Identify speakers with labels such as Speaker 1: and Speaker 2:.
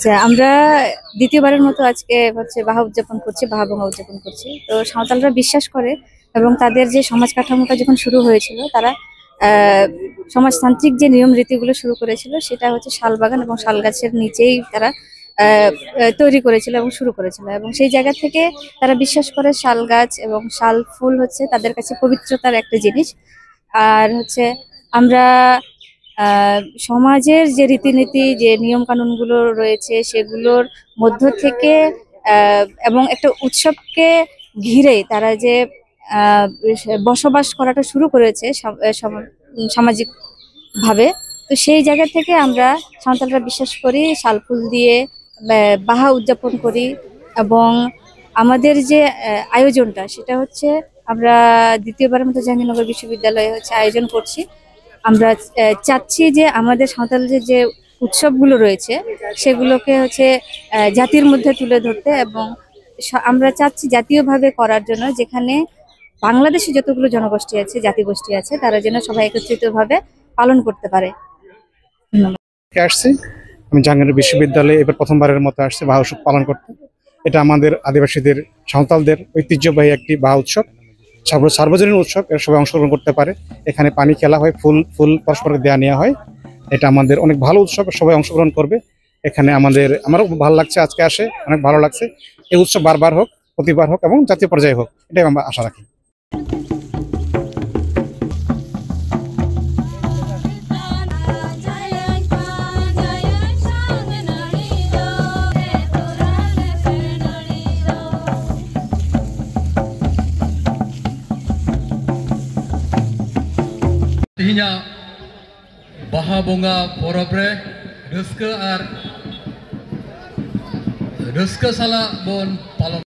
Speaker 1: আচ্ছা, আমরা দ্বিতীয়বারের মতো আজকে হচ্ছে বাহা উদযাপন করছি, বাহা বঙ্গা উদযাপন করছি। তো সাঁওতালরা বিশ্বাস করে এবং তাদের যে সমাজ কাঠামোটা যখন শুরু হয়েছিল, তারা সমাজতান্ত্রিক যে নিয়ম রীতিগুলো শুরু করেছিল, সেটা হচ্ছে শাল বাগান এবং শাল গাছের নিচেই তারা তৈরি করেছিল এবং শুরু করেছিল। এবং সেই জায়গা থেকে তারা বিশ্বাস করে শাল গাছ এবং শাল ফুল হচ্ছে তাদের কাছে পবিত্রতার একটা জিনিস। আর হচ্ছে আমরা আহ সমাজের যে রীতিনীতি, যে নিয়ম কানুন গুলো রয়েছে, সেগুলোর মধ্য থেকে এবং একটা উৎসবকে ঘিরে তারা যে আহ বসবাস করাটা শুরু করেছে সামাজিক ভাবে। তো সেই জায়গা থেকে আমরা সাঁওতালরা বিশ্বাস করি, শাল ফুল দিয়ে বাহা উদযাপন করি। এবং আমাদের যে আয়োজনটা, সেটা হচ্ছে আমরা দ্বিতীয়বারের মতো জাহাঙ্গীরনগর বিশ্ববিদ্যালয়ে হচ্ছে আয়োজন করছি। আমরা চাচ্ছি যে আমাদের সাঁওতালদের যে উৎসবগুলো রয়েছে, সেগুলোকে হচ্ছে জাতির মধ্যে তুলে ধরতে। এবং আমরা চাচ্ছি জাতীয়ভাবে করার জন্য, যেখানে বাংলাদেশে যতগুলো জনগোষ্ঠী আছে, জাতিগোষ্ঠী আছে, তারা যেন সবাই একত্রিতভাবে পালন করতে পারে। ধন্যবাদ।
Speaker 2: আসছি আমি জাহাঙ্গীরনগর বিশ্ববিদ্যালয়ে এবার প্রথমবারের মতো আসছি বাহা উৎসব পালন করতে। এটা আমাদের আদিবাসীদের, সাঁওতালদের ঐতিহ্যবাহী একটি বাহা উৎসব, সার্বজনীন উৎসব। এর সবাই অংশগ্রহণ করতে পারে। এখানে পানি খেলা হয়, ফুল ফুল পরস্পরকে দেওয়া নেওয়া হয়। এটা আমাদের অনেক ভালো উৎসব, সবাই অংশগ্রহণ করবে। এখানে আমারও ভালো লাগছে, আজকে আসে অনেক ভালো লাগছে। এই উৎসব বারবার হোক, প্রতিবার হোক এবং জাতীয় পর্যায়ে হোক, এটাই আমরা আশা রাখি।
Speaker 3: Tihinya Baha Bonga Porobre Reuska Sala Bon Palon